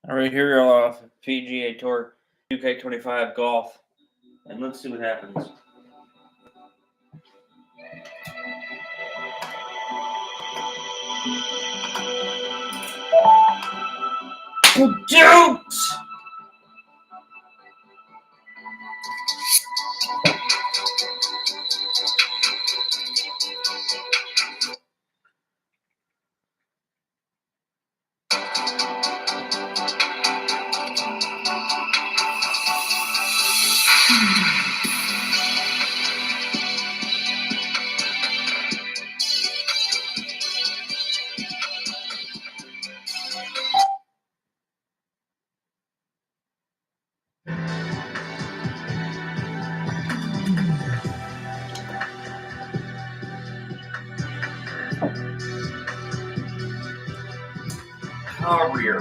All right, here we are off PGA Tour UK25 Golf, and let's see what happens. Don't! Rear.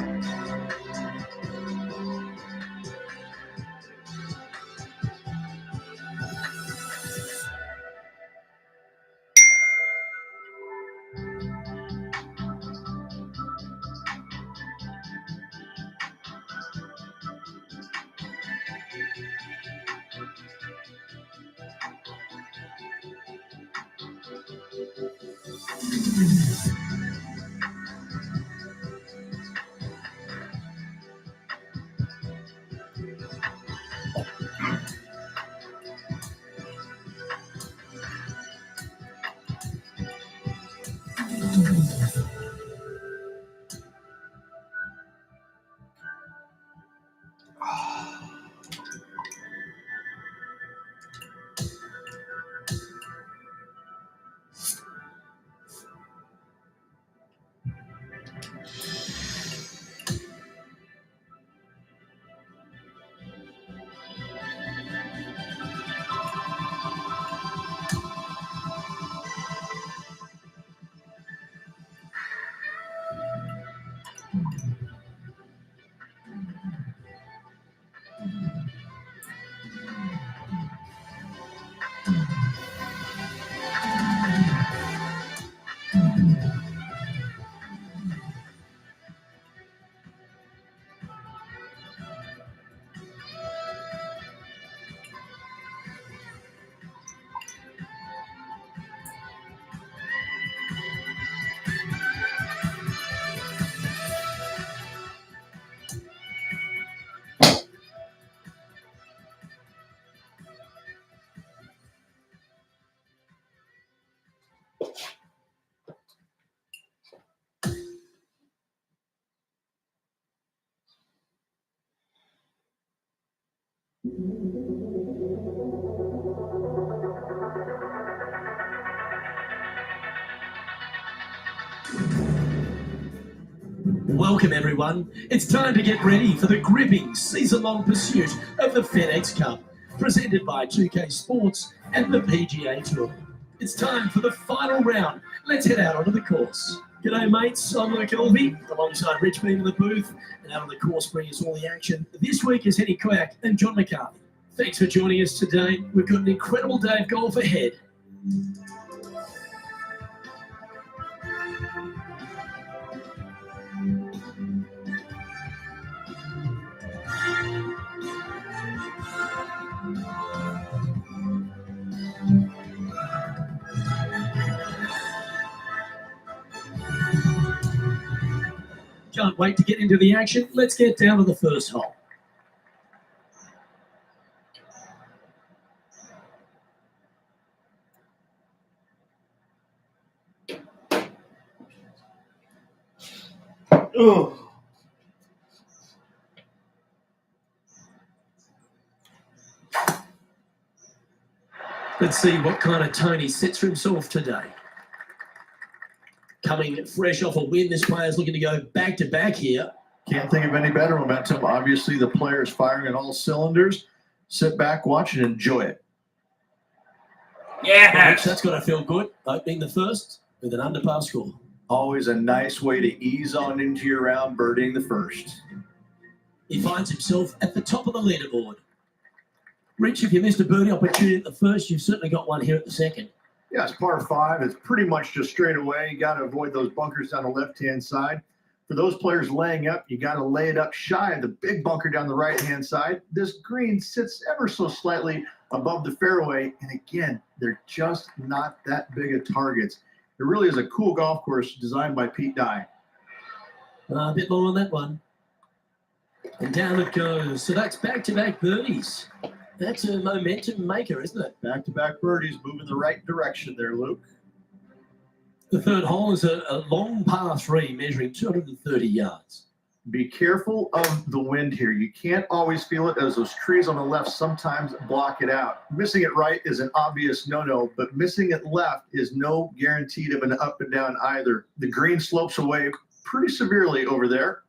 Welcome everyone. It's time to get ready for the gripping season-long pursuit of the FedEx Cup, presented by 2K Sports and the PGA Tour. It's time for the final round. Let's head out onto the course. G'day mates, I'm Luke Elvey, alongside Rich Beam in the booth, and out on the course bringing us all the action. This week is Henny Koyak and John McCarthy. Thanks for joining us today. We've got an incredible day of golf ahead. Can't wait to get into the action. Let's get down to the first hole. Ugh. Let's see what kind of tone he sets for himself today. Coming fresh off a win, this player's looking to go back-to-back here. Can't think of any better momentum. Obviously, the player's firing at all cylinders. Sit back, watch, and enjoy it. Yeah, That's got to feel good, opening the first with an under-par score. Always a nice way to ease on into your round, birdieing the first. He finds himself at the top of the leaderboard. Rich, if you missed a birdie opportunity at the first, you've certainly got one here at the second. Yeah, it's par 5. It's pretty much just straight away. You got to avoid those bunkers down the left-hand side. For those players laying up, you got to lay it up shy of the big bunker down the right-hand side. This green sits ever so slightly above the fairway, and again, they're just not that big of targets. It really is a cool golf course designed by Pete Dye. A bit more on that one. And down it goes. So that's back-to-back birdies. That's a momentum maker, isn't it? Back-to-back birdies moving the right direction there, Luke. The third hole is a long par 3 measuring 230 yards. Be careful of the wind here. You can't always feel it as those trees on the left sometimes block it out. Missing it right is an obvious no-no, but missing it left is no guarantee of an up and down either. The green slopes away pretty severely over there.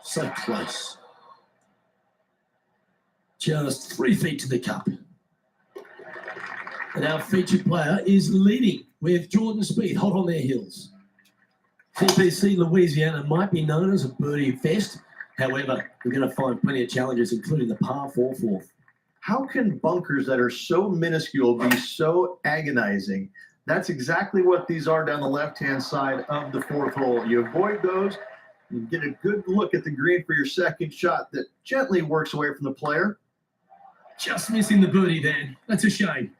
So close. Just 3 feet to the cup. And our featured player is leading with Jordan Spieth hot on their heels. TPC Louisiana might be known as a birdie fest. However, we're going to find plenty of challenges, including the par 4 fourth. How can bunkers that are so minuscule be so agonizing? That's exactly what these are down the left-hand side of the fourth hole. You avoid those, you get a good look at the green for your second shot that gently works away from the player. Just missing the birdie there. That's a shame.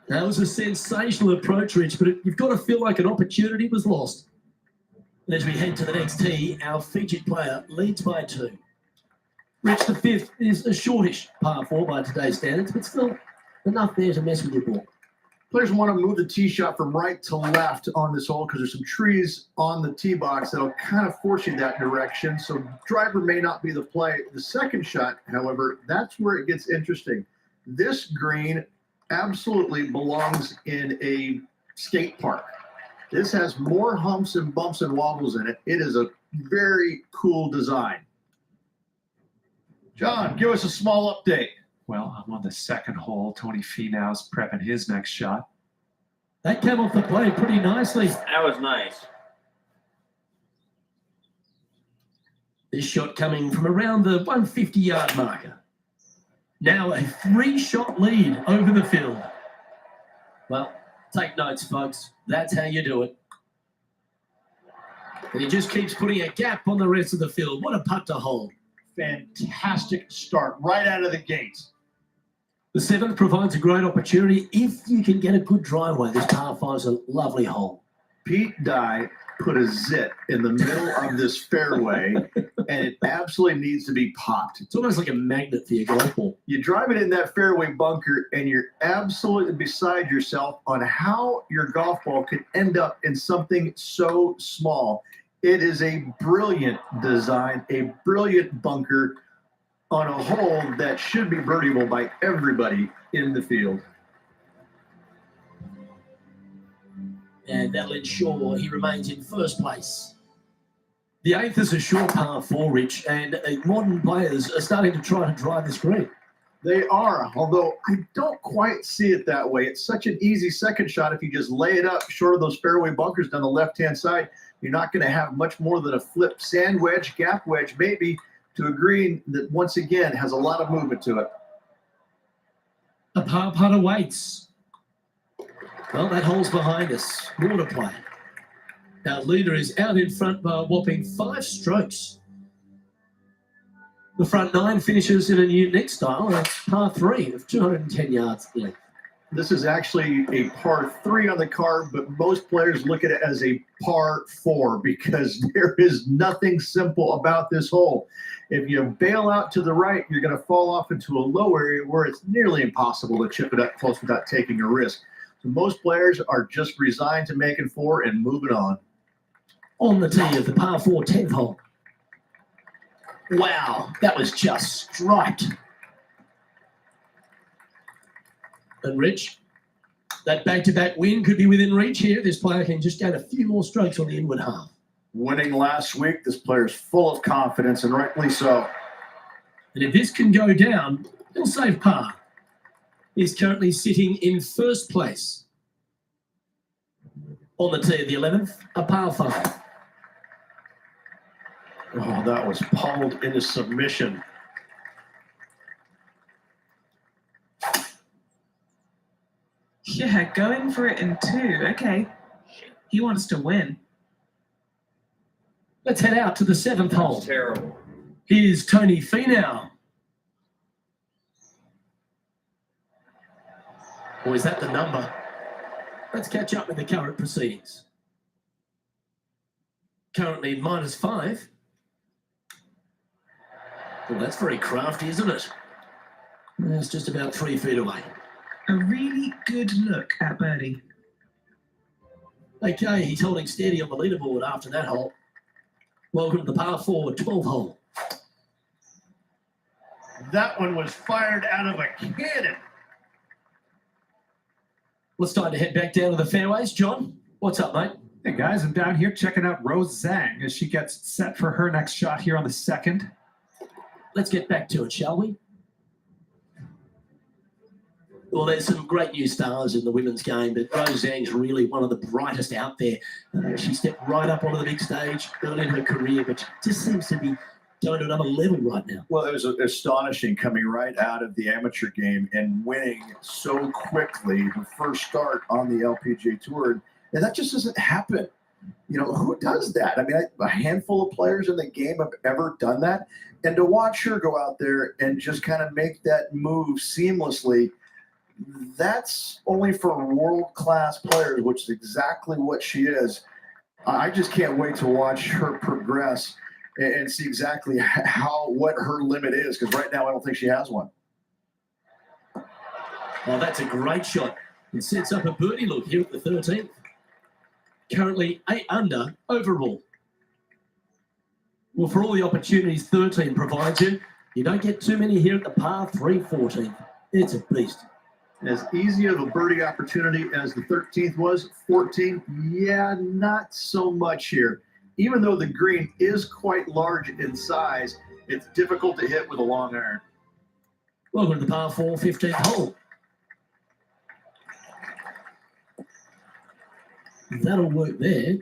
That was a sensational approach, Rich, but you've got to feel like an opportunity was lost. And as we head to the next tee, our featured player leads by 2. Rich, the 5th is a shortish par 4 by today's standards, but still enough there to mess with your ball. Players want to move the tee shot from right to left on this hole because there's some trees on the tee box that'll kind of force you that direction. So driver may not be the play. The second shot, however, that's where it gets interesting. This green absolutely belongs in a skate park. This has more humps and bumps and wobbles in it. It is a very cool design. John, give us a small update. Well, I'm on the second hole. Tony Finau's prepping his next shot. That came off the play pretty nicely. That was nice. This shot coming from around the 150-yard marker. Now a 3-shot lead over the field. Well, take notes, folks. That's how you do it. And he just keeps putting a gap on the rest of the field. What a putt to hold. Fantastic start right out of the gates. The 7th provides a great opportunity if you can get a good driveway. This par 5 is a lovely hole. Pete Dye put a zit in the middle of this fairway, and it absolutely needs to be popped. It's almost like a magnet for your golf ball. You drive it in that fairway bunker, and you're absolutely beside yourself on how your golf ball could end up in something so small. It is a brilliant design, a brilliant bunker on a hole that should be birdieable by everybody in the field. And that'll ensure he remains in first place. The 8th is a short par 4, Rich, and modern players are starting to try to drive this green. They are, although I don't quite see it that way. It's such an easy second shot if you just lay it up short of those fairway bunkers down the left-hand side. You're not going to have much more than a flip sand wedge, gap wedge, maybe, to a green that, once again, has a lot of movement to it. A par putt awaits. Well, that hole's behind us. More to play. Our leader is out in front by a whopping 5 strokes. The front 9 finishes in a unique style, and it's par 3 of 210 yards length. This is actually a par 3 on the card, but most players look at it as a par 4 because there is nothing simple about this hole. If you bail out to the right, you're going to fall off into a low area where it's nearly impossible to chip it up close without taking a risk. So most players are just resigned to making 4 and moving on. On the tee of the par 4 10th hole. Wow, that was just striped. And Rich, that back-to-back win could be within reach here. This player can just gain a few more strokes on the inward half. Winning last week, this player's full of confidence, and rightly so. And if this can go down, he'll save par. He's currently sitting in first place. On the tee of the 11th, a par 5. Oh, that was pummeled into submission. Yeah, going for it in 2. Okay. He wants to win. Let's head out to the 7th hole. That's terrible. Here's Tony Finau. Or is that the number? Let's catch up with the current proceedings. Currently -5. Well, that's very crafty, isn't it? It's just about 3 feet away. A really good look at birdie. Okay, he's holding steady on the leaderboard after that hole. Welcome to the par 4 12 hole. That one was fired out of a cannon. Well, it's time to head back down to the fairways. John, what's up, mate? Hey guys, I'm down here checking out Rose Zhang as she gets set for her next shot here on the 2nd. Let's get back to it, shall we? Well, there's some great new stars in the women's game, but Rose Zhang's really one of the brightest out there. She stepped right up onto the big stage early in her career, but just seems to be going to another level right now. Well, it was astonishing coming right out of the amateur game and winning so quickly her first start on the LPGA Tour. And that just doesn't happen. You know, who does that? I mean, a handful of players in the game have ever done that. And to watch her go out there and just kind of make that move seamlessly, that's only for world-class players, which is exactly what she is. I just can't wait to watch her progress and see exactly what her limit is, because right now I don't think she has one. Oh, that's a great shot. It sets up a birdie look here at the 13th. Currently 8 under overall. Well, for all the opportunities 13 provides you don't get too many here at the par 3 14. It's a beast. As easy of a birdie opportunity as the 13th was, 14, yeah, not so much here. Even though the green is quite large in size, it's difficult to hit with a long iron. Welcome to the par 4 15th hole. That'll work there.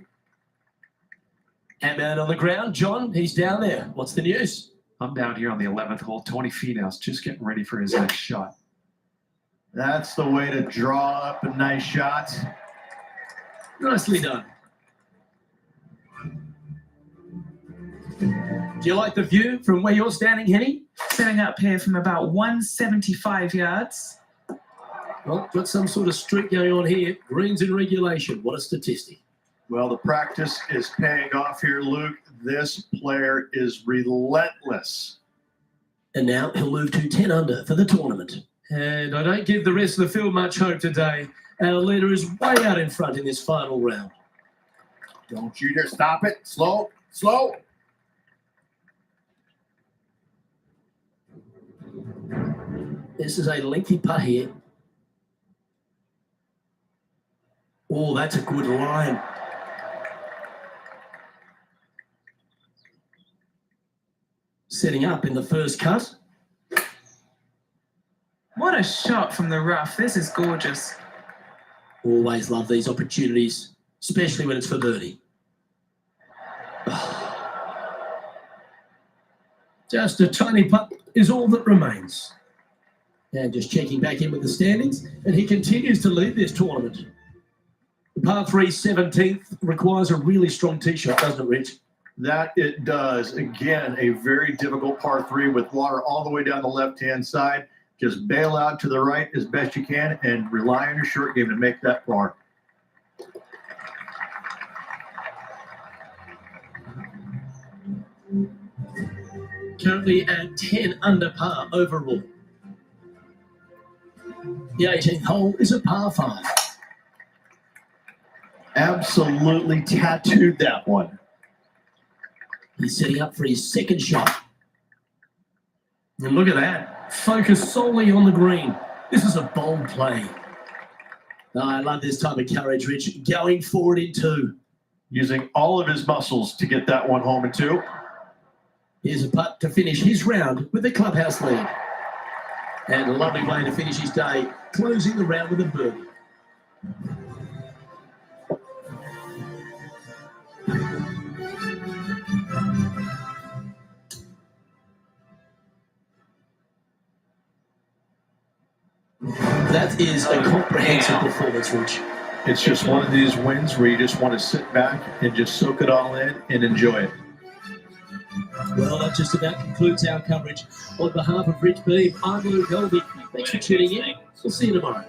And on the ground, John, he's down there. What's the news? I'm down here on the 11th hole. Tony Finau's just getting ready for his next shot. That's the way to draw up a nice shot. Nicely done. Do you like the view from where you're standing, Henny? Setting up here from about 175 yards. Well, got some sort of streak going on here. Greens in regulation. What a statistic. Well, the practice is paying off here, Luke. This player is relentless. And now he'll move to 10 under for the tournament. And I don't give the rest of the field much hope today. Our leader is way out in front in this final round. Don't you dare stop it. Slow, slow. This is a lengthy putt here. Oh, that's a good line. Setting up in the first cut. What a shot from the rough. This is gorgeous. Always love these opportunities, especially when it's for birdie. Just a tiny putt is all that remains. And just checking back in with the standings, and he continues to lead this tournament. The par 3 17th requires a really strong tee shot, doesn't it, Rich? That it does. Again, a very difficult par 3 with water all the way down the left-hand side. Just bail out to the right as best you can and rely on your short game to make that par. Currently at 10 under par overall. The 18th hole is a par 5. Absolutely tattooed that one. He's setting up for his second shot. And look at that. Focus solely on the green. This is a bold play. Oh, I love this type of courage, Rich. Going forward in 2. Using all of his muscles to get that one home in 2. Here's a putt to finish his round with the clubhouse lead. And a lovely way to finish his day, closing the round with a birdie. That is a comprehensive performance, Rich. It's just one of these wins where you just want to sit back and just soak it all in and enjoy it. Well, that just about concludes our coverage. On behalf of Rich Beam, I'm Luke Helbig. Thanks for tuning in. We'll see you tomorrow.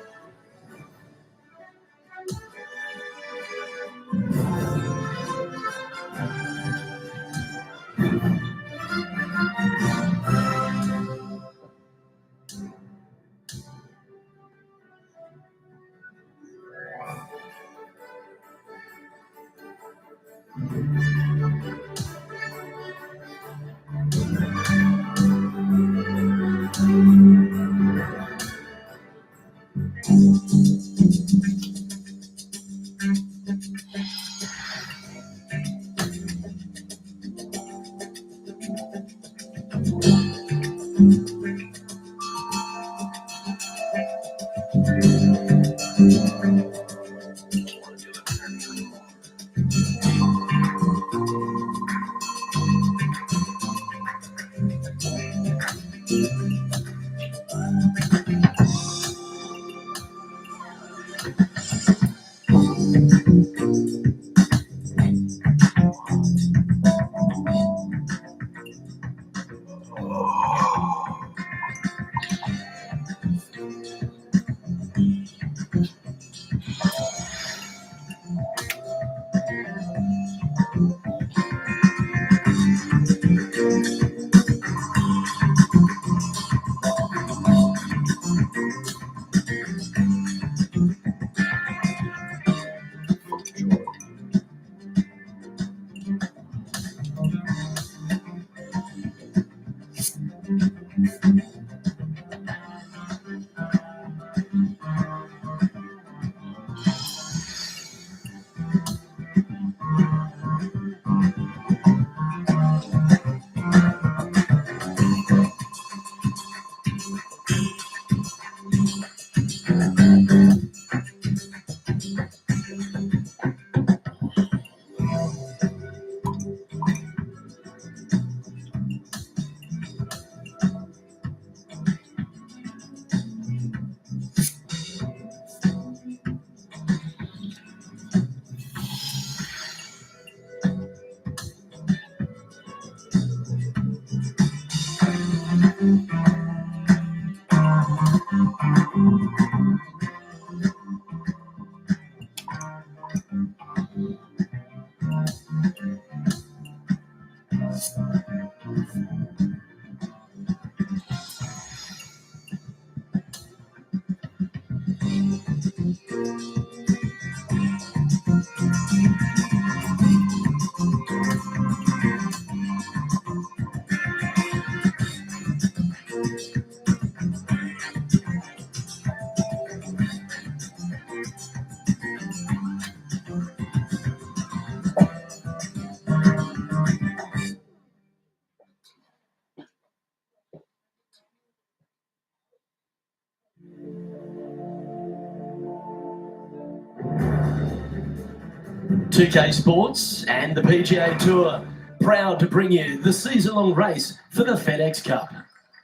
.2K Sports and the PGA Tour, proud to bring you the season-long race for the FedEx Cup.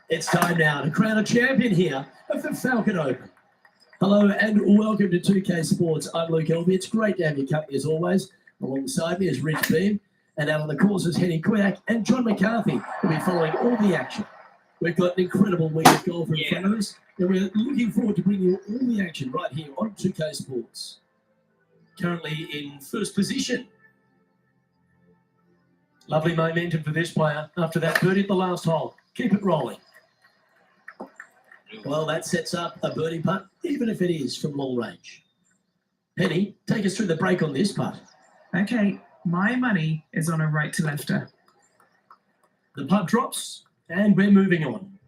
It's time now to crown a champion here of the Falcon Open. Hello and welcome to 2K Sports. I'm Luke Elby. It's great to have your company as always. Alongside me is Rich Beam, and out on the course is Henny Quiak and John McCarthy, who'll be following all the action. We've got an incredible week of golf in front of us, and we're looking forward to bringing you all the action right here on 2K Sports. Currently in first position. Lovely momentum for this player after that birdie at the last hole. Keep it rolling. Well, that sets up a birdie putt, even if it is from long range. Penny, take us through the break on this putt. Okay, my money is on a right to lefter. The putt drops, and we're moving on.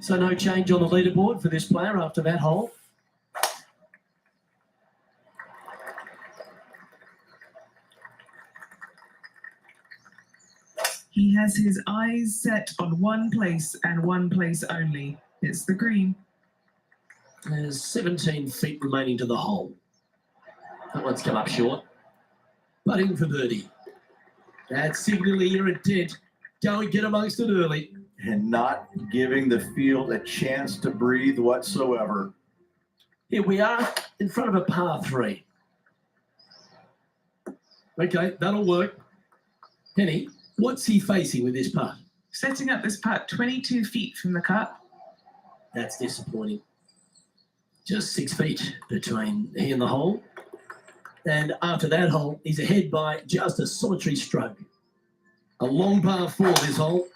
So no change on the leaderboard for this player after that hole. He has his eyes set on one place and one place only. It's the green. There's 17 feet remaining to the hole. That one's come up short. Putting for birdie. That's signaling your intent. Go and get amongst it early. And not giving the field a chance to breathe whatsoever. Here we are in front of a par 3. Okay, that'll work. Penny, What's he facing with this putt? Setting up this putt 22 feet from the cup. That's disappointing. Just 6 feet between he and the hole. And after that hole, he's ahead by just a solitary stroke. A long par 4 this hole.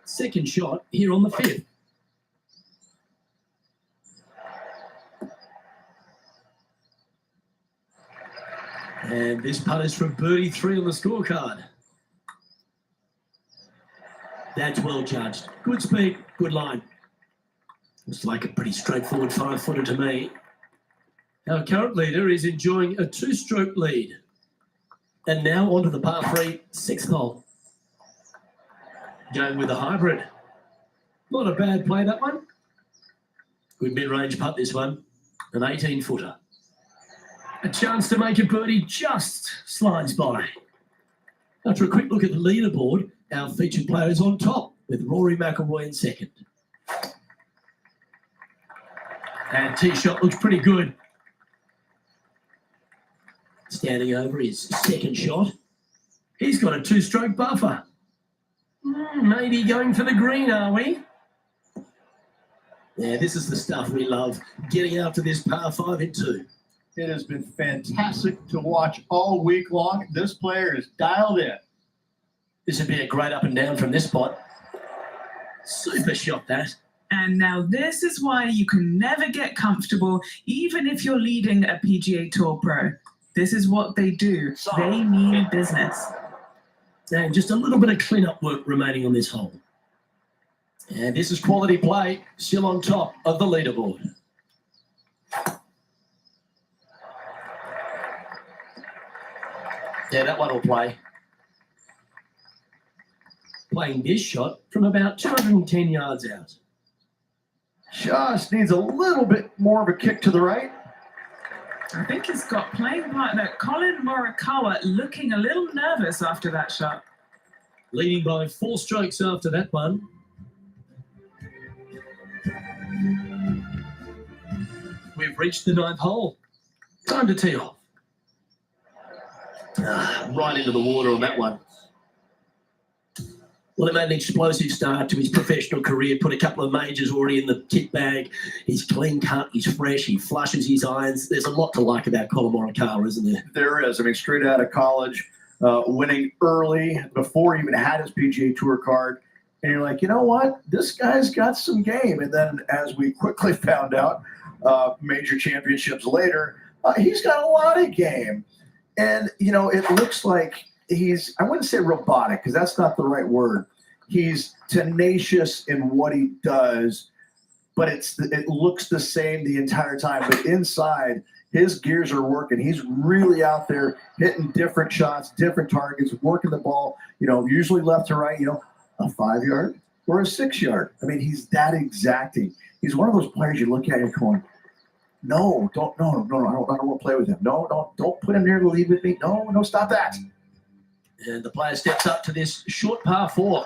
Second shot here on the 5th. And this putt is from birdie 3 on the scorecard. That's well judged. Good speed, good line. Looks like a pretty straightforward 5-footer to me. Our current leader is enjoying a 2-stroke lead. And now onto the par 3, 6th hole. Going with a hybrid. Not a bad play, that one. Good mid-range putt, this one. An 18-footer. A chance to make a birdie just slides by. After a quick look at the leaderboard, our featured player is on top with Rory McIlroy in second. And tee shot looks pretty good. Standing over his second shot. He's got a 2-stroke buffer. Maybe going for the green, are we? Yeah, this is the stuff we love. Getting after this par 5 in 2. It has been fantastic to watch all week long. This player is dialed in. This would be a great up and down from this spot. Super shot, that. And now this is why you can never get comfortable, even if you're leading a PGA Tour pro. This is what they do. They mean business. And just a little bit of clean-up work remaining on this hole. And this is quality play, still on top of the leaderboard. Yeah, that one will play. Playing this shot from about 210 yards out. Just needs a little bit more of a kick to the right. I think he's got playing partner Colin Morikawa looking a little nervous after that shot. Leading by 4 strokes after that one. We've reached the 9th hole. Time to tee off. Right into the water on that one. Well, he made an explosive start to his professional career, put a couple of majors already in the kit bag. He's clean cut, he's fresh, he flushes his irons. There's a lot to like about Colin Morikawa, isn't there? There is. I mean, straight out of college, winning early before he even had his PGA Tour card. And you're like, you know what? This guy's got some game. And then as we quickly found out, major championships later, he's got a lot of game. And, you know, it looks like he's, I wouldn't say robotic because that's not the right word. He's tenacious in what he does, but it looks the same the entire time. But inside, his gears are working. He's really out there hitting different shots, different targets, working the ball, you know, usually left to right, you know, a 5-yard or a 6-yard. I mean, he's that exacting. He's one of those players you look at and going, no, I don't want to play with him. No, don't put him there to lead with me. No, stop that. And the player steps up to this short par 4.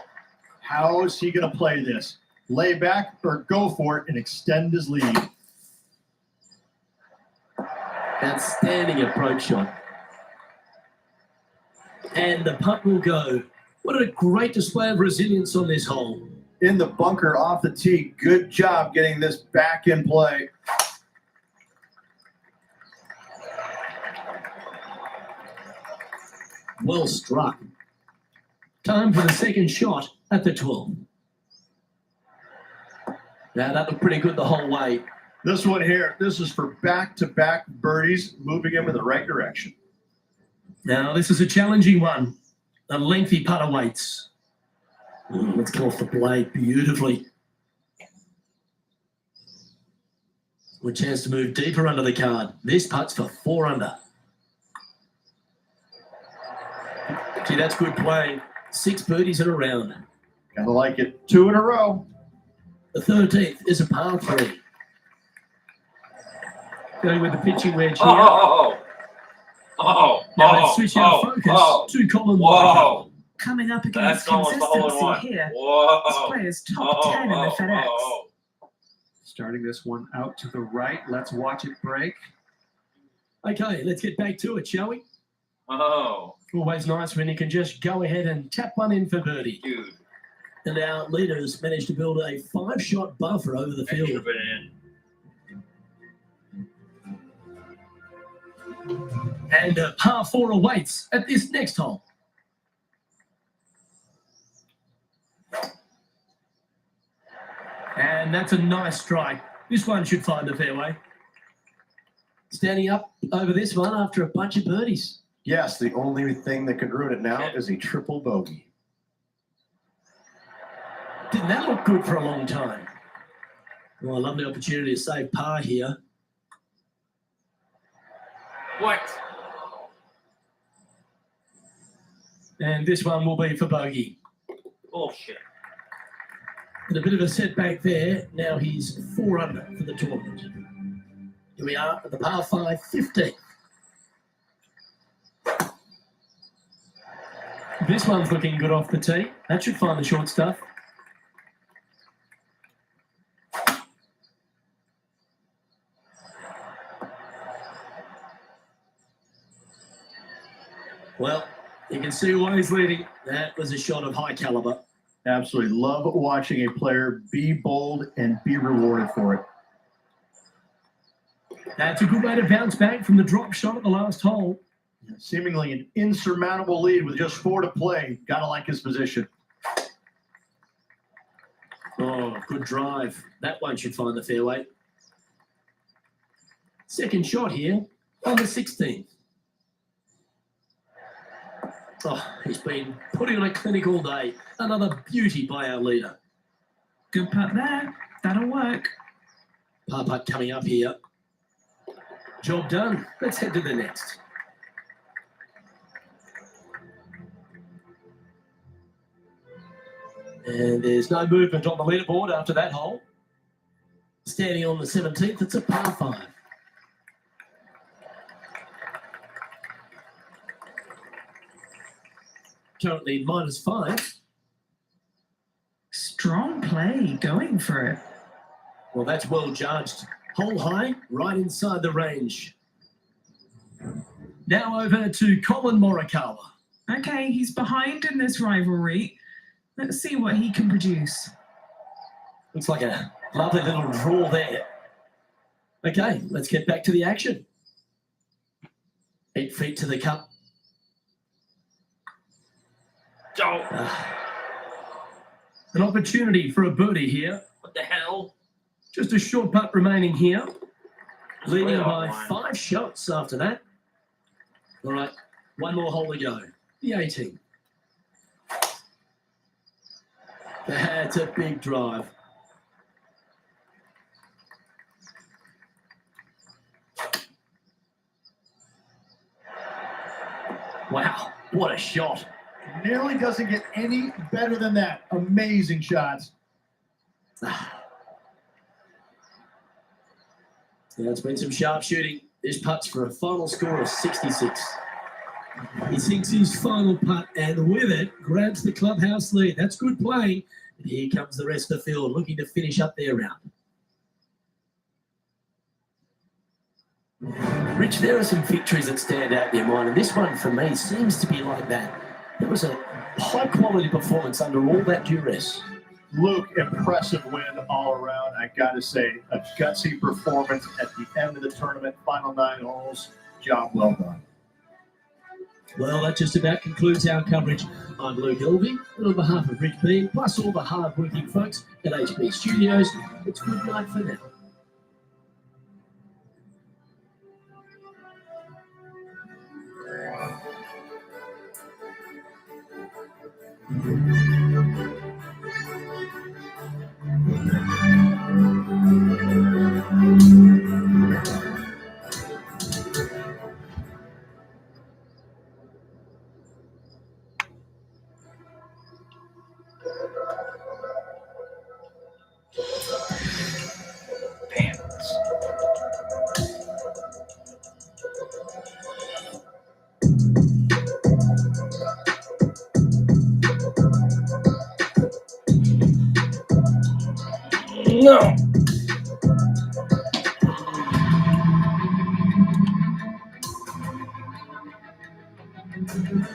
How is he going to play this? Lay back or go for it and extend his lead? Outstanding approach shot. And the putt will go. What a great display of resilience on this hole. In the bunker off the tee. Good job getting this back in play. Well struck. Time for the second shot at the 12. Now that looked pretty good the whole way. This one here, this is for back-to-back birdies, moving him in the right direction. Now this is a challenging one. A lengthy putt awaits. Let's come off the blade beautifully. Good chance to move deeper under the card. This putt's for 4 under. Gee, that's good playing. 6 birdies in a round. Gotta like it. 2 in a row. The 13th is a par 3. Going with the pitching wedge here. Oh, Now let's switch our focus to Colin Morikawa. Coming up That's against almost the hole in one. consistency here. Whoa. This player's top 10 in the FedEx. Starting this one out to the right. Let's watch it break. Okay, let's get back to it, shall we? Oh, Always nice when you can just go ahead and tap one in for birdie. dude. And our leaders managed to build a 5-shot buffer over the That should field. have been in. And par 4 awaits at this next hole. And that's a nice strike. This one should find the fairway. Standing up over this one after a bunch of birdies. Yes, the only thing that could ruin it now is a triple bogey. Didn't that look good for a long time? Well, a lovely opportunity to save par here. What? And this one will be for bogey. Bullshit. And a bit of a setback there. Now he's 4 under for the tournament. Here we are at the par 5, 15. This one's looking good off the tee. That should find the short stuff. Well, you can see why he's leading. That was a shot of high caliber. Absolutely love watching a player be bold and be rewarded for it. That's a good way to bounce back from the drop shot at the last hole. Seemingly an insurmountable lead with just 4 to play. Gotta like his position. Oh, good drive. That one should find the fairway. Second shot here on the 16th. Oh, he's been putting on a clinic all day. Another beauty by our leader. Good putt there. That'll work. Par putt coming up here. Job done. Let's head to the next. And there's no movement on the leaderboard after that hole. Standing on the 17th, it's a par 5. Currently -5. Strong play, going for it. Well, that's well judged. Hole high, right inside the range. Now over to Colin Morikawa. Okay, he's behind in this rivalry. Let's see what he can produce. Looks like a lovely little draw there. Okay, let's get back to the action. 8 feet to the cup. Oh, An opportunity for a birdie here. what the hell? Just a short putt remaining here. Leading Way by offline. 5 shots after that. All right, one more hole to go. The 18. That's a big drive. Wow, what a shot. Nearly doesn't get any better than that. Amazing shots. Yeah, it's been some sharp shooting. This putt's for a final score of 66. He sinks his final putt and with it grabs the clubhouse lead. That's good playing. And here comes the rest of the field looking to finish up their round. Rich, there are some victories that stand out in your mind, and this one for me seems to be like that. It was a high quality performance under all that duress. Luke, impressive win all around. I got to say, a gutsy performance at the end of the tournament, final 9 holes. Job well done. Well, that just about concludes our coverage. I'm Luke Elvey, and on behalf of Rick Bean, plus all the hard-working folks at HB Studios, it's good night for now. Pants. No. Different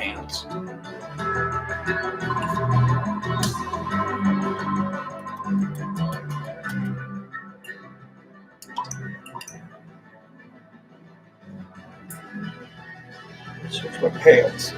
pants. Switch my pants.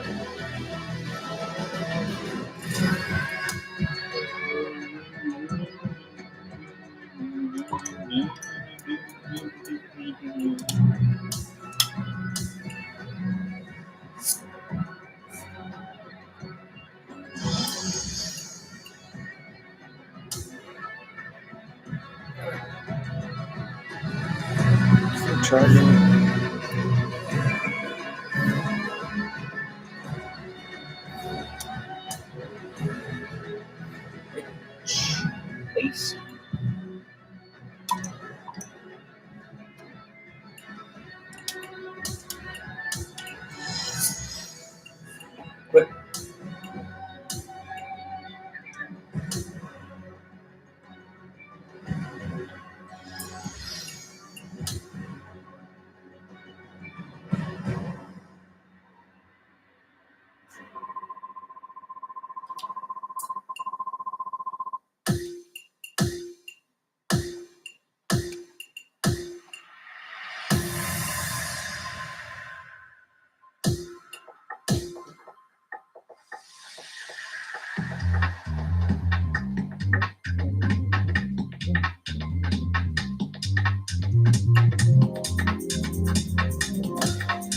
Charging. Ace. Quit.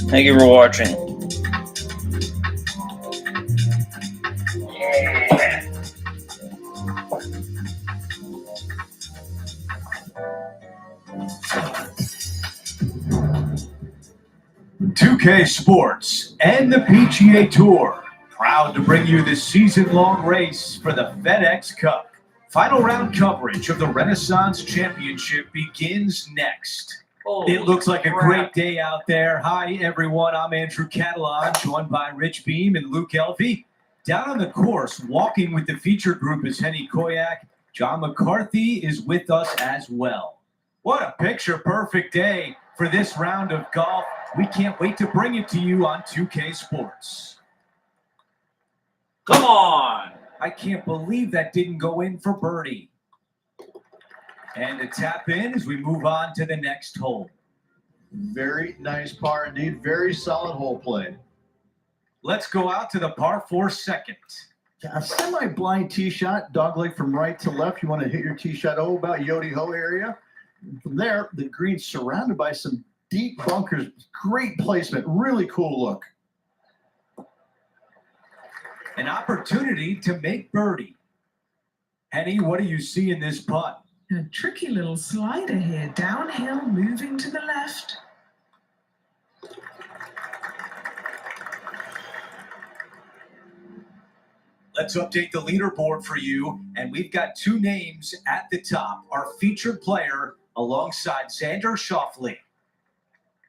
Thank you for watching. .2K Sports and the PGA Tour, proud to bring you this season-long race for the FedEx Cup. Final round coverage of the Renaissance Championship begins next. It looks like a great day out there. Hi, everyone. I'm Andrew Catalan, joined by Rich Beam and Luke Elvey. Down on the course, walking with the feature group is Henny Koyak. John McCarthy is with us as well. What a picture-perfect day for this round of golf. We can't wait to bring it to you on 2K Sports. Come on! I can't believe that didn't go in for birdie. And a tap in as we move on to the next hole. Very nice par indeed. Very solid hole play. Let's go out to the par 4 second. A semi-blind tee shot, dogleg from right to left. You want to hit your tee shot about Yodi Ho area. And from there, the green's surrounded by some deep bunkers. Great placement. Really cool look. An opportunity to make birdie. Henny, what do you see in this putt? A tricky little slider here, downhill, moving to the left. Let's update the leaderboard for you, and we've got two names at the top. Our featured player alongside Xander Schauffele.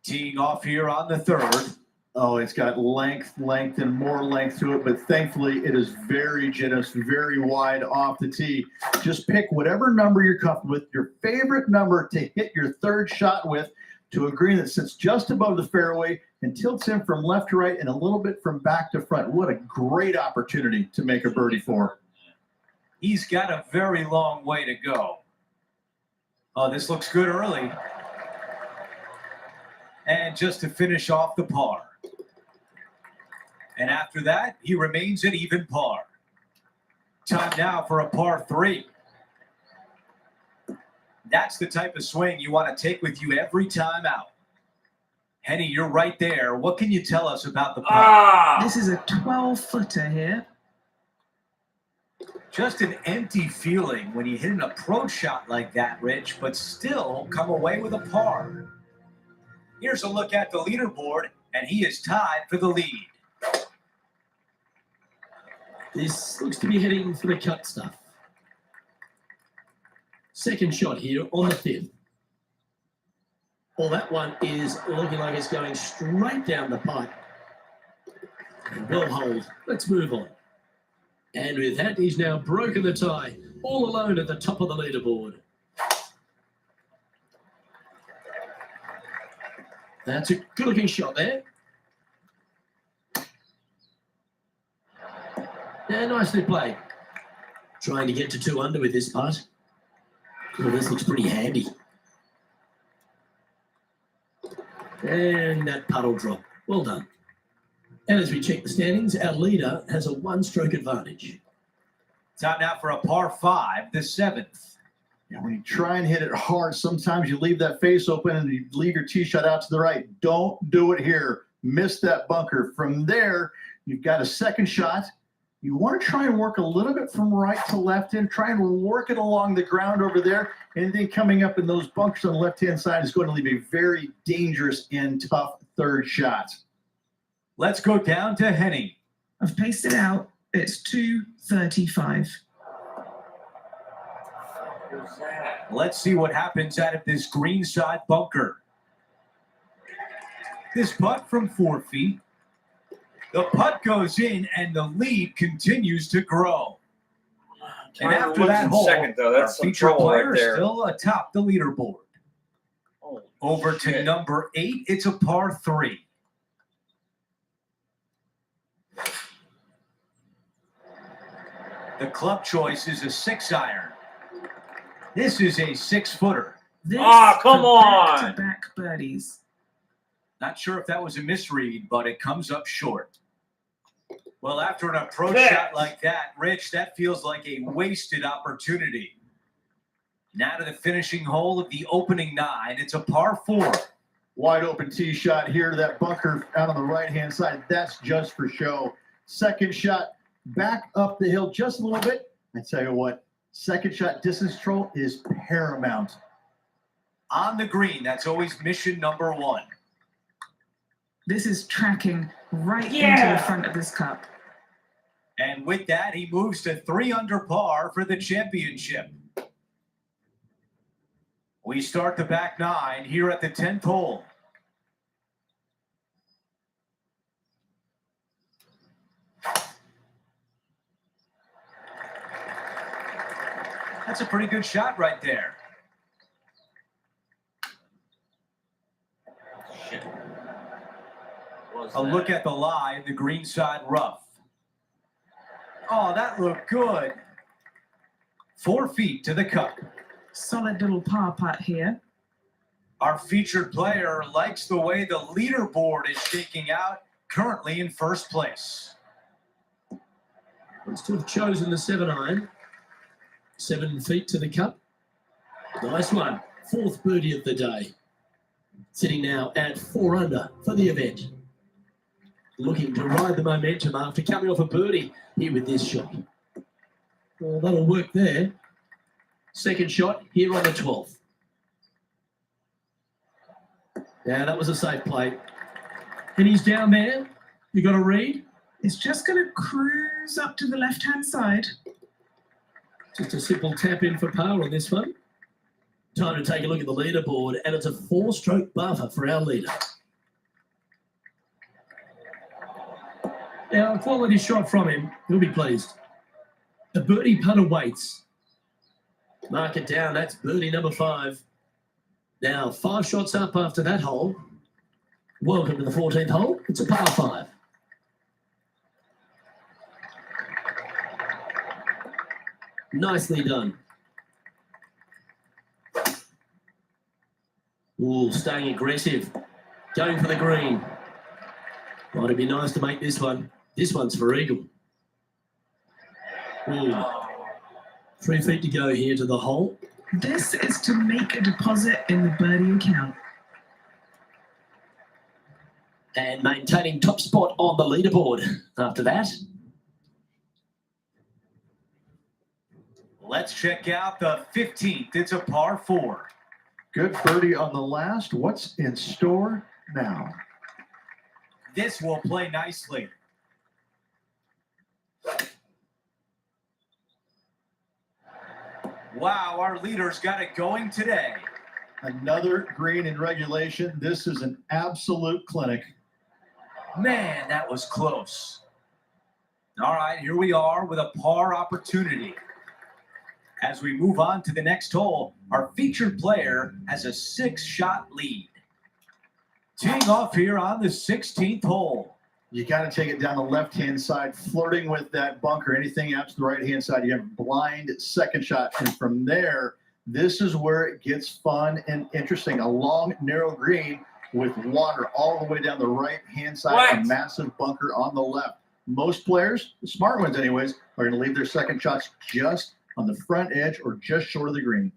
Teeing off here on the third. Oh, it's got length, and more length to it, but thankfully it is very generous, very wide off the tee. Just pick whatever number you're comfortable with, your favorite number to hit your third shot with, to a green that sits just above the fairway and tilts in from left to right and a little bit from back to front. What a great opportunity to make a birdie for. He's got a very long way to go. Oh, this looks good early. And just to finish off the par. And after that, he remains at even par. Time now for a par 3. That's the type of swing you want to take with you every time out. Henny, you're right there. What can you tell us about the putt? This is a 12-footer here. Just an empty feeling when you hit an approach shot like that, Rich, but still come away with a par. Here's a look at the leaderboard, and he is tied for the lead. This looks to be heading for the cut stuff. Second shot here on the 5th. Well, that one is looking like it's going straight down the pipe. Well hold. Let's move on. And with that, he's now broken the tie, all alone at the top of the leaderboard. That's a good-looking shot there. Yeah, nicely played. Trying to get to 2 under with this putt. Well, this looks pretty handy. And that putt will drop. Well done. And as we check the standings, our leader has a 1-stroke advantage. Time now for a par 5, the 7th. Yeah, when you try and hit it hard, sometimes you leave that face open and you leave your tee shot out to the right. Don't do it here. Miss that bunker. From there, you've got a second shot. You want to try and work a little bit from right to left and try and work it along the ground over there. And then coming up in those bunkers on the left-hand side is going to leave a very dangerous and tough third shot. Let's go down to Henny. I've paced it out. It's 235. What's that? Let's see what happens out of this greenside bunker. This putt from 4 feet. The putt goes in, and the lead continues to grow. And after that hole, second, though, that's our some featured trouble player right is there. still atop the leaderboard. Holy Over to shit. number 8, it's a par 3. The club choice is a 6-iron. This is a 6-footer. This Come for on! back-to-back birdies. Not sure if that was a misread, but it comes up short. Well, after an approach Yes. shot like that, Rich, that feels like a wasted opportunity. Now to the finishing hole of the opening 9. It's a par 4. Wide open tee shot here to that bunker out on the right-hand side. That's just for show. Second shot back up the hill just a little bit. I tell you what, second shot distance control is paramount. On the green, that's always mission number 1. This is tracking right into Yeah. the front of this cup. And with that, he moves to 3 under par for the championship. We start the back 9 here at the 10th hole. That's a pretty good shot right there. Shit. What's A that? look at the lie in the greenside rough. Oh, that looked good. 4 feet to the cup. Solid little par putt here. Our featured player likes the way the leaderboard is shaking out, currently in first place. Looks to have chosen the 7-iron. 7 feet to the cup. Nice one. 4th birdie of the day. Sitting now at 4 under for the event. Looking to ride the momentum after coming off a birdie here with this shot. Well, that'll work there. Second shot here on the 12th. Yeah, that was a safe play. And he's down there. You got a read? It's just going to cruise up to the left-hand side. Just a simple tap in for par on this one. Time to take a look at the leaderboard, and it's a 4-stroke buffer for our leader. Now, a quality shot from him. He'll be pleased. A birdie putt awaits. Mark it down. That's birdie number 5. Now, 5 shots up after that hole. Welcome to the 14th hole. It's a par 5. Nicely done. Ooh, staying aggressive. Going for the green. Might it'd be nice to make this one. This one's for eagle. Ooh. 3 feet to go here to the hole. This is to make a deposit in the birdie account. And maintaining top spot on the leaderboard after that. Let's check out the 15th. It's a par 4. Good birdie on the last. What's in store now? This will play nicely. Wow, our leader's got it going today. Another green in regulation. This is an absolute clinic. Man, that was close. All right, here we are with a par opportunity. As we move on to the next hole, our featured player has a 6-shot lead. Teeing off here on the 16th hole. You got to take it down the left-hand side, flirting with that bunker. Anything out to the right-hand side, you have a blind second shot. And from there, this is where it gets fun and interesting. A long, narrow green with water all the way down the right-hand side, a massive bunker on the left. Most players, the smart ones anyways, are going to leave their second shots just on the front edge or just short of the green.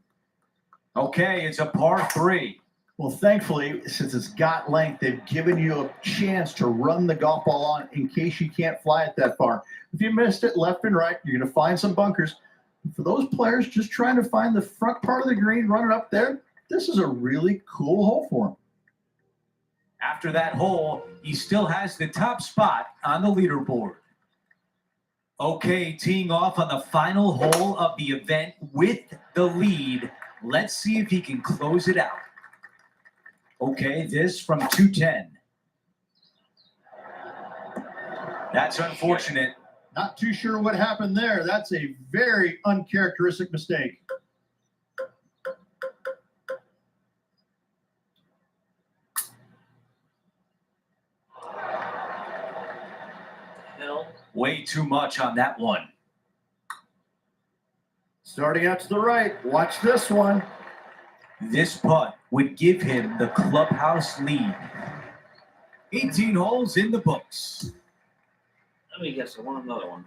Okay, it's a par 3. Well, thankfully, since it's got length, they've given you a chance to run the golf ball on in case you can't fly it that far. If you missed it left and right, you're going to find some bunkers. For those players just trying to find the front part of the green, run it up there, this is a really cool hole for them. After that hole, he still has the top spot on the leaderboard. Okay, teeing off on the final hole of the event with the lead. Let's see if he can close it out. Okay, this from 210. That's unfortunate. Not too sure what happened there. That's a very uncharacteristic mistake. Way too much on that one. Starting out to the right. Watch this one. This putt would give him the clubhouse lead. 18 holes in the books. Let me guess. I want another one.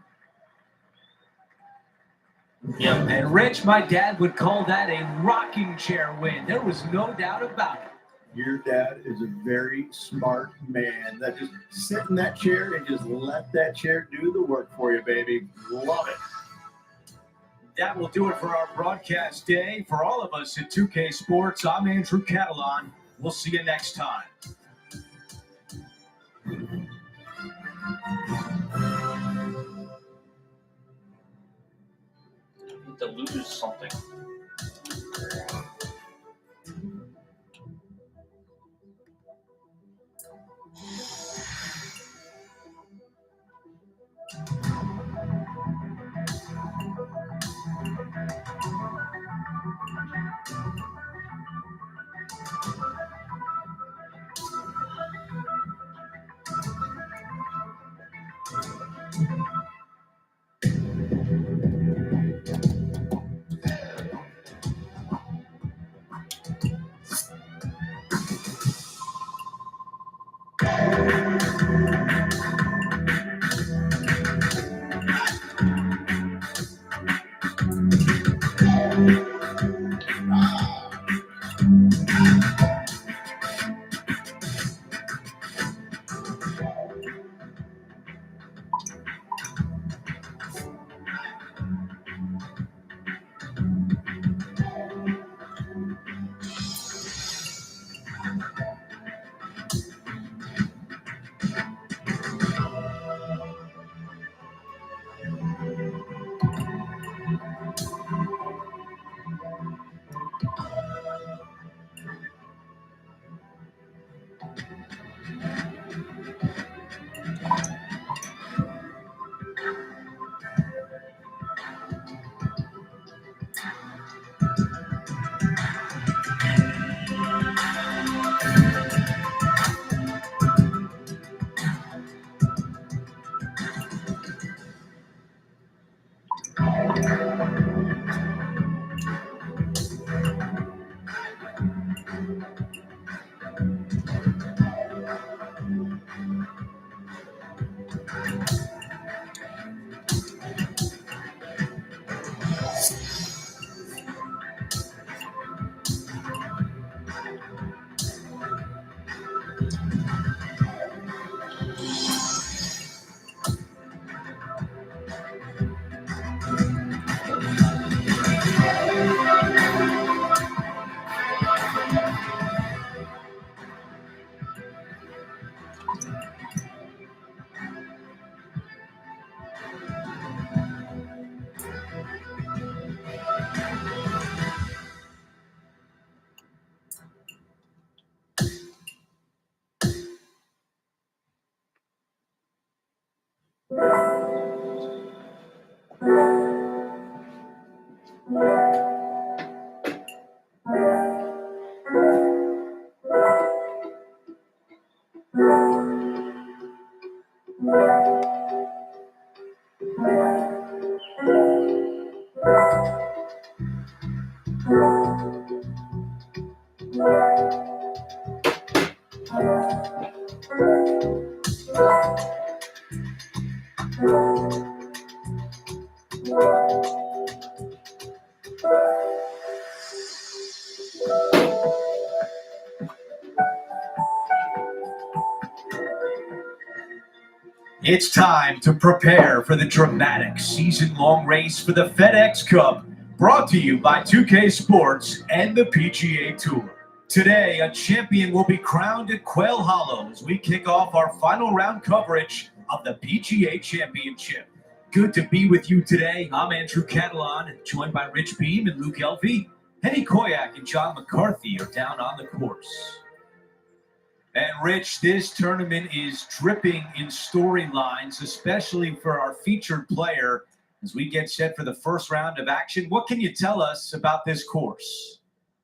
Yep. And Rich, my dad would call that a rocking chair win. There was no doubt about it. Your dad is a very smart man. That just sit in that chair and just let that chair do the work for you, baby. Love it. That will do it for our broadcast day. For all of us at 2K Sports, I'm Andrew Catalan. We'll see you next time. I need to lose something. It's time to prepare for the dramatic season-long race for the FedEx Cup, brought to you by 2K Sports and the PGA Tour. Today, a champion will be crowned at Quail Hollow as we kick off our final round coverage of the PGA Championship. Good to be with you today. I'm Andrew Catalan, joined by Rich Beam and Luke Elvey. Henny Koyak and John McCarthy are down on the course. And Rich, this tournament is dripping in storylines, especially for our featured player as we get set for the first round of action. What can you tell us about this course?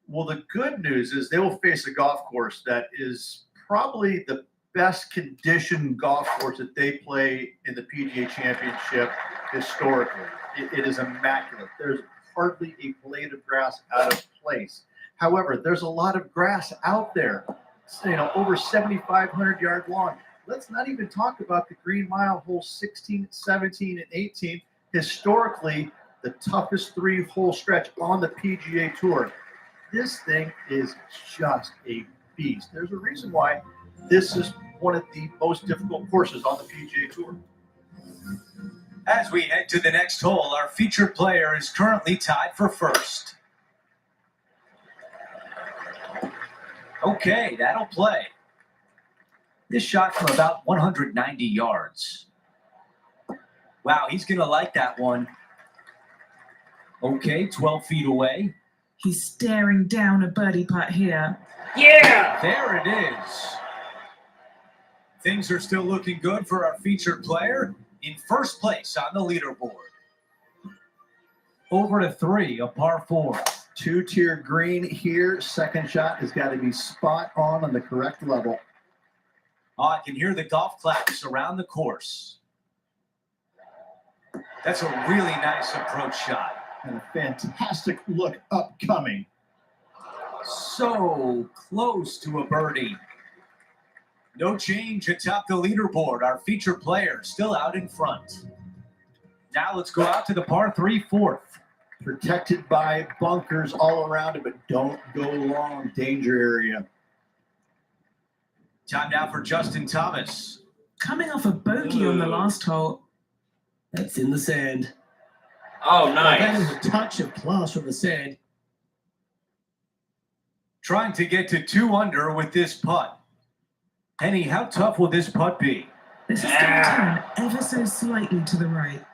Well, the good news is they will face a golf course that is probably the best conditioned golf course that they play in the PGA Championship historically. It is immaculate. There's hardly a blade of grass out of place. However, there's a lot of grass out there. Over 7,500 yards long. Let's not even talk about the Green Mile holes 16, 17, and 18. Historically, the toughest three-hole stretch on the PGA Tour. This thing is just a beast. There's a reason why this is one of the most difficult courses on the PGA Tour. As we head to the next hole, our featured player is currently tied for first. Okay, that'll play. This shot from about 190 yards. Wow, he's going to like that one. Okay, 12 feet away. He's staring down a birdie putt here. Yeah! There it is. Things are still looking good for our featured player in first place on the leaderboard. Over to 3, a par 4. Two-tier green here. Second shot has got to be spot on the correct level. Oh, I can hear the golf claps around the course. That's a really nice approach shot. And a fantastic look upcoming. So close to a birdie. No change atop the leaderboard. Our featured player still out in front. Now let's go out to the par 3 fourth. Protected by bunkers all around it, but don't go long. Danger area. Time now for Justin Thomas. Coming off a bogey on the last hole. That's in the sand. Oh, That nice. is a touch of class from the sand. Trying to get to 2 under with this putt. Henny, how tough will this putt be? This is going to turn ever so slightly to the right.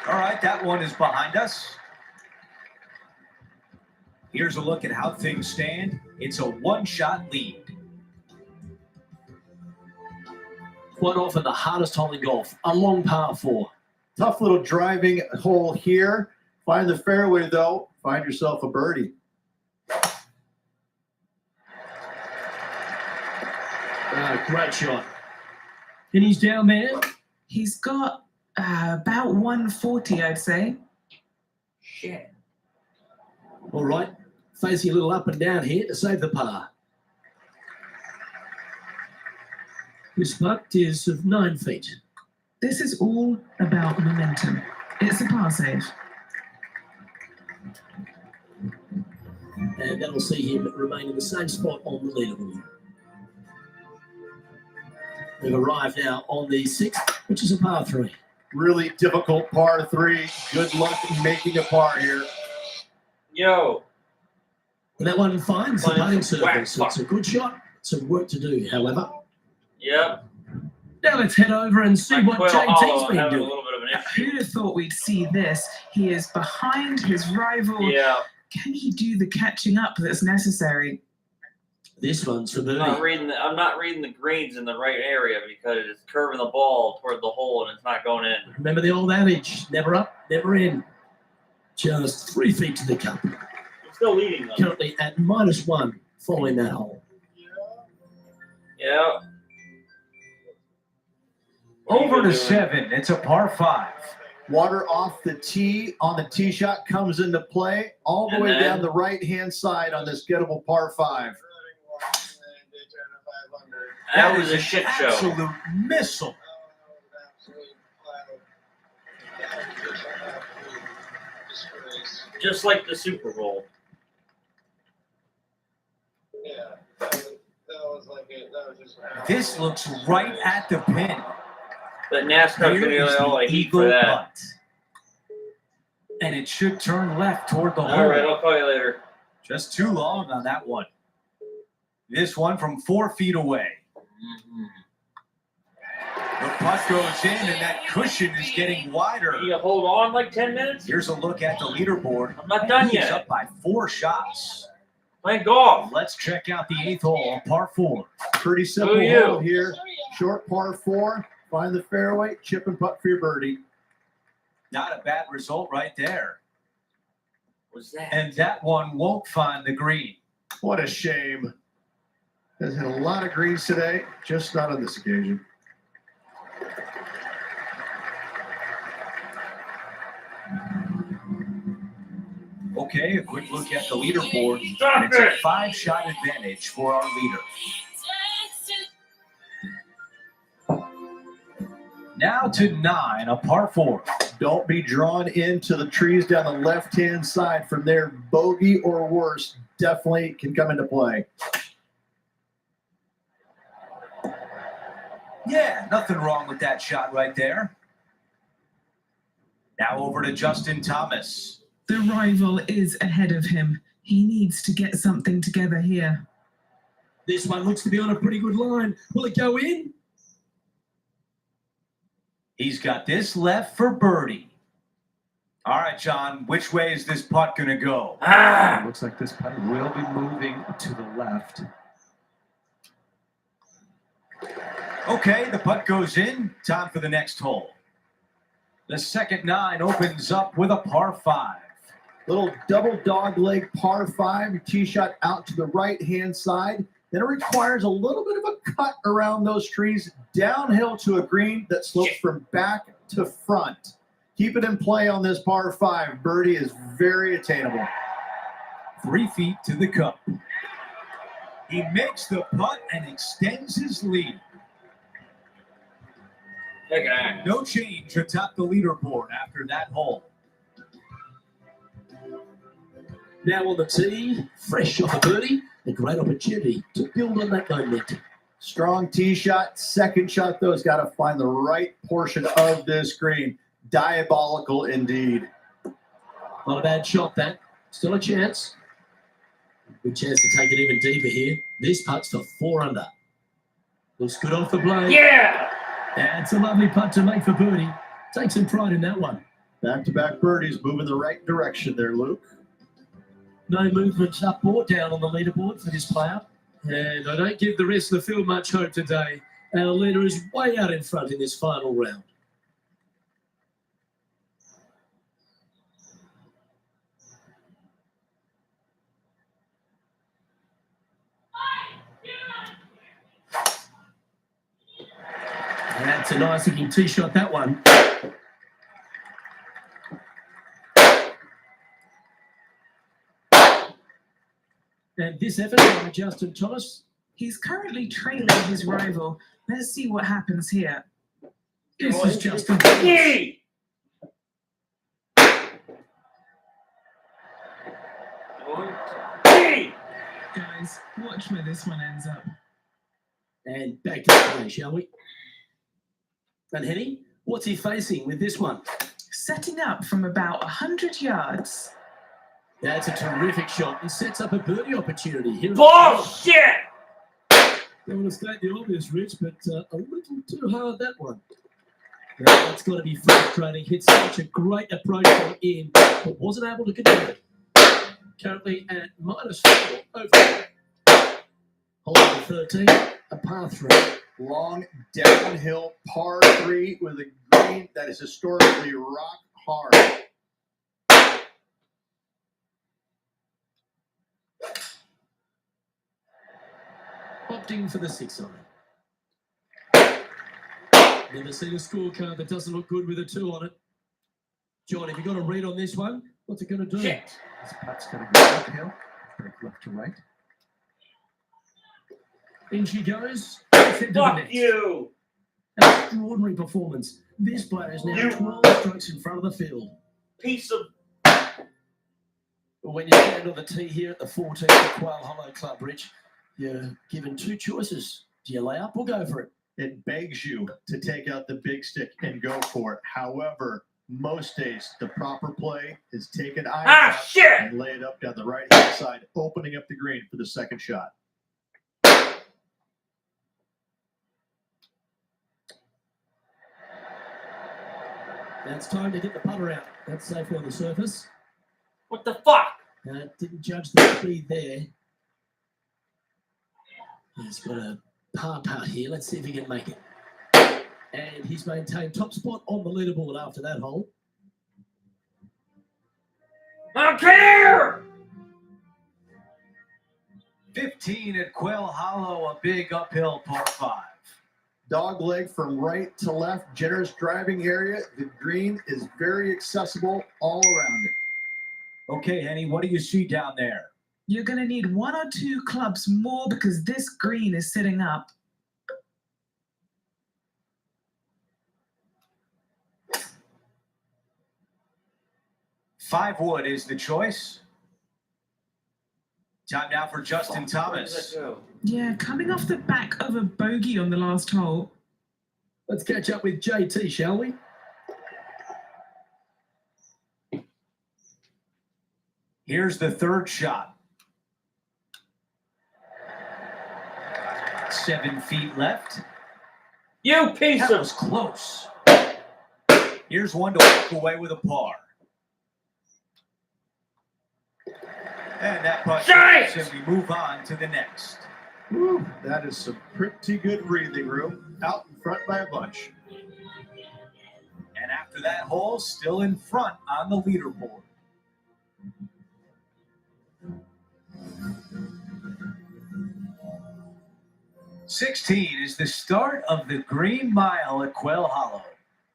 All right, that one is behind us. Here's a look at how things stand. It's a one-shot lead. Quite often the hardest hole in golf, a long par 4. Tough little driving hole here. Find the fairway, though. Find yourself a birdie. Great shot. And he's down there. He's got about 140, I'd say. Shit. All right. Facing a little up and down here to save the par. This putt is of 9 feet. This is all about momentum. It's a par save. And that'll see him remain in the same spot on the leaderboard. We've arrived now on the 6th, which is a par 3. Really difficult par 3. Good luck in making a par here. Yo. And that one finds the Well, putting it's surface. whack, So it's a good shot. Some work to do, however. Yep. Now let's head over and see what Quail JT's Hollow been having a doing. little bit of an issue. Who'd have thought we'd see this? He is behind his rival. Yeah. Can he do the catching up that's necessary? This one's for I'm not birdie. reading the greens in the right area because it's curving the ball toward the hole and it's not going in. Remember the old adage, never up, never in. Just 3 feet to the cup. You're still leading though. Currently at -1 following that hole. Yeah. Over to 7. It's a par 5. Water off the tee on the tee shot comes into play all the And way then- down the right-hand side on this gettable par 5. That was a shit show. Absolute missile. Just like the Super Bowl. This looks right at the pin. But NASCAR's Here gonna is get all the like heat eagle for that. putt. And it should turn left toward the All hole. right, I'll call you later. Just too long on that one. This one from 4 feet away. The putt goes in, and that cushion is getting wider. You hold on like 10 minutes? Here's a look at the leaderboard. I'm not done He's yet. up by 4 shots. Playing golf. Let's check out the 8th hole, par 4. Pretty simple Who are you? hole here. Short par 4. Find the fairway, chip and putt for your birdie. Not a bad result right there. What's that? And that one won't find the green. What a shame. Has hit a lot of greens today, just not on this occasion. Okay, a quick look at the leaderboard. Stop And it's a it! 5-shot advantage for our leader. Now to 9, a par 4. Don't be drawn into the trees down the left-hand side. From there, bogey or worse definitely can come into play. Yeah, nothing wrong with that shot right there. Now over to Justin Thomas. The rival is ahead of him. He needs to get something together here. This one looks to be on a pretty good line. Will it go in? He's got this left for birdie. All right, John, which way is this putt going to go? Ah! Looks like this putt will be moving to the left. Okay, the putt goes in. Time for the next hole. The second 9 opens up with a par 5. Little double dog leg par 5. Your tee shot out to the right-hand side. Then it requires a little bit of a cut around those trees, downhill to a green that slopes from back to front. Keep it in play on this par 5. Birdie is very attainable. 3 feet to the cup. He makes the putt and extends his lead. Take it. No change atop the leaderboard after that hole. Now on the tee, fresh off a birdie, a great opportunity to build on that momentum. Strong tee shot. Second shot, though, has got to find the right portion of this green. Diabolical indeed. Not a bad shot, that. Still a chance. Good chance to take it even deeper here. This putt's for 4 under. Looks good off the blade. Yeah! That's a lovely putt to make for birdie. Take some pride in that one. Back-to-back birdies, moving the right direction there, Luke. No movement up or down on the leaderboard for this player. And I don't give the rest of the field much hope today. Our leader is way out in front in this final round. That's a nice looking tee shot, that one. And this effort by Justin Thomas. He's currently trailing his rival. Let's see what happens here. This is Justin Thomas. Yay! Yay! Guys, watch where this one ends up. And back to the play, shall we? And Henny, what's he facing with this one? Setting up from about 100 yards. That's a terrific shot and sets up a birdie opportunity here. Bullshit! Don't want to state the obvious, Rich, but a little too hard, that one. Yeah, that's got to be frustrating. Hit such a great approach from in, but wasn't able to convert it. Currently at -4 over. Hole number 13, a par 3. Long downhill par 3 with a green that is historically rock hard. drifting for the 6-iron. Never seen a scorecard that doesn't look good with a 2 on it. John, have you got a read on this one? What's it going to do? Shit. This putt's going to go uphill. Break left to right. In she goes. Into the Fuck net. you. An extraordinary performance. This player is now You- 12 strokes in front of the field. Piece of. When you stand on the tee here at the 14th at Quail Hollow Club, Rich, you're given 2 choices. Do you lay up or go for it? It begs you to take out the big stick and go for it. However, most days the proper play is take an iron Ah, out shit. and lay it up down the right-hand side, opening up the green for the second shot. Now it's time to get the putter out. That's safely on the surface. What the fuck? Didn't judge the speed there. He's got a par putt here. Let's see if he can make it. And he's maintained top spot on the leaderboard after that hole. I don't care. 15 at Quail Hollow, a big uphill par 5. Dog leg from right to left, generous driving area. The green is very accessible all around it. Okay, Henny, what do you see down there? You're going to need 1 or 2 clubs more because this green is sitting up. Five wood is the choice. Time now for Justin Thomas. Yeah, coming off the back of a bogey on the last hole. Let's catch up with JT, shall we? Here's the third shot. 7 feet left. You piece That of. was close. Here's one to walk away with a par. And that putt Shite! as we move on to the next. Woo, that is some pretty good breathing room. Out in front by a bunch. And after that hole, still in front on the leaderboard. "16 is the start of the Green Mile at Quail Hollow.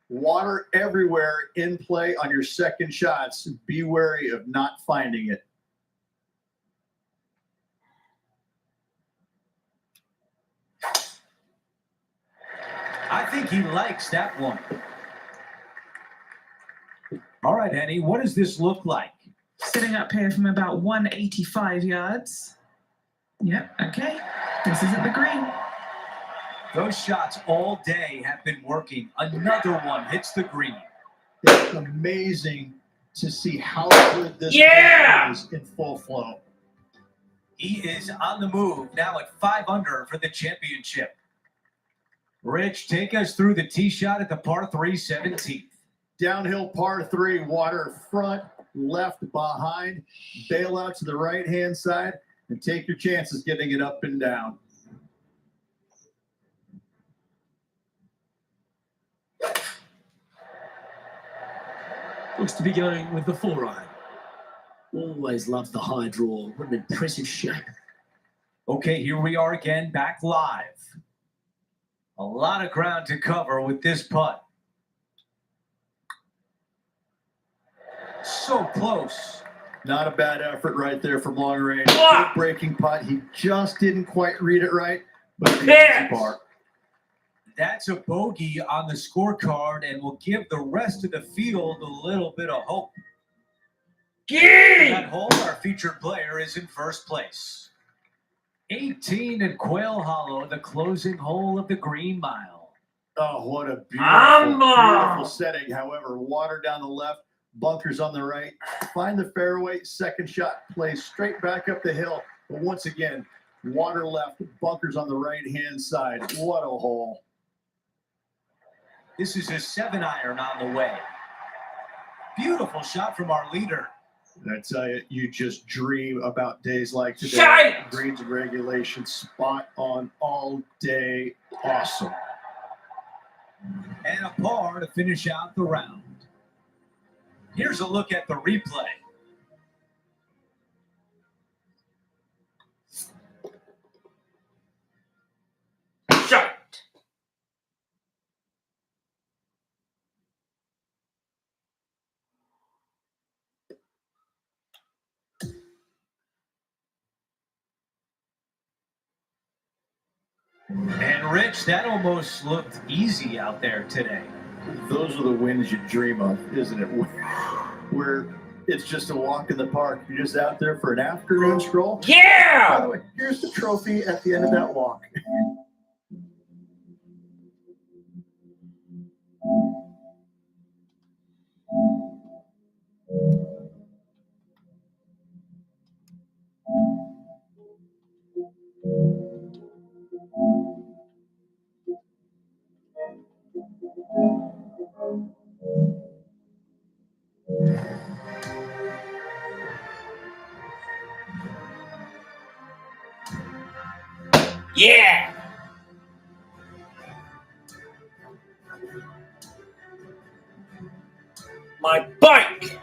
Water everywhere in play on your second shots. Be wary of not finding it. I think he likes that one. All right, Henny, what does this look like? Sitting up here from about 185 yards. Yep, okay. This isn't the green. Those shots all day have been working. Another one hits the green. It's amazing to see how good this Yeah! player is in full flow. He is on the move now at 5 under for the championship. Rich, take us through the tee shot at the par 3 17th. Downhill par 3, water front, left behind, bail out to the right-hand side, and take your chances getting it up and down. Looks to be going with the 4-iron. Always loves the high draw. What an impressive shape. Okay, here we are again, back live. A lot of ground to cover with this putt. So close. Not a bad effort right there from long range. Fuck! Good breaking putt. He just didn't quite read it right, but the Bitch! easy part. That's a bogey on the scorecard and will give the rest of the field a little bit of hope. Gee! That hole, our featured player is in first place. 18 at Quail Hollow, the closing hole of the Green Mile. Oh, what a Mama! beautiful setting. However, water down the left, bunkers on the right. Find the fairway, second shot, play straight back up the hill. But once again, water left, bunkers on the right-hand side. What a hole. This is a 7-iron on the way. Beautiful shot from our leader. And I tell you, you just dream about days like today. Shite! Greens and regulation, spot on all day. Awesome. And a par to finish out the round. Here's a look at the replay. And Rich, that almost looked easy out there today. Those are the wins you dream of, isn't it? Where it's just a walk in the park. You're just out there for an afternoon stroll. By the Yeah! way, here's the trophy at the end of that walk. Yeah! My bike!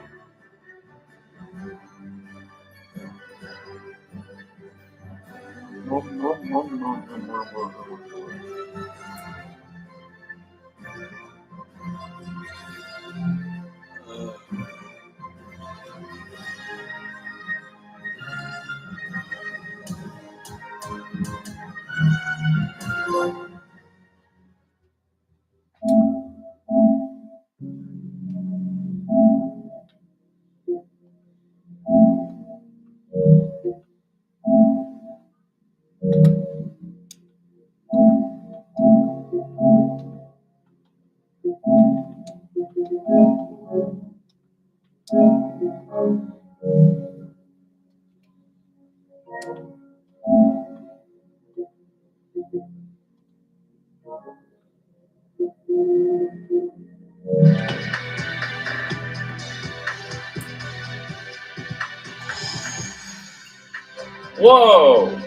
Whoa!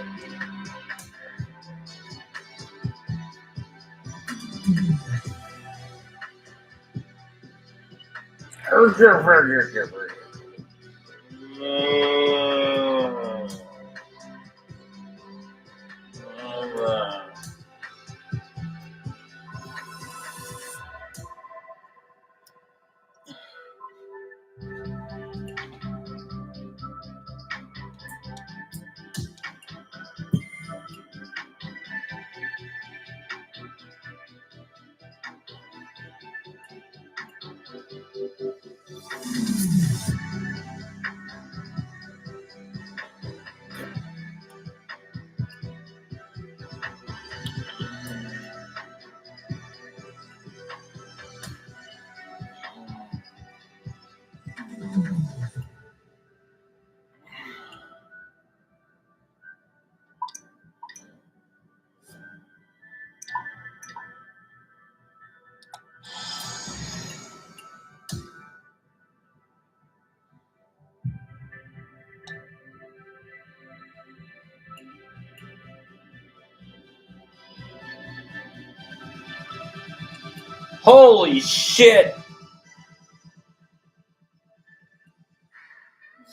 Holy shit!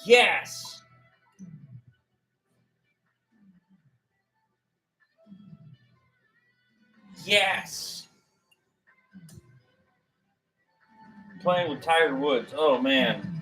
Yes! Yes! Playing with Tiger Woods. Oh, man.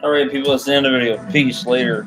All right, people, that's the end of the video. Peace. Later.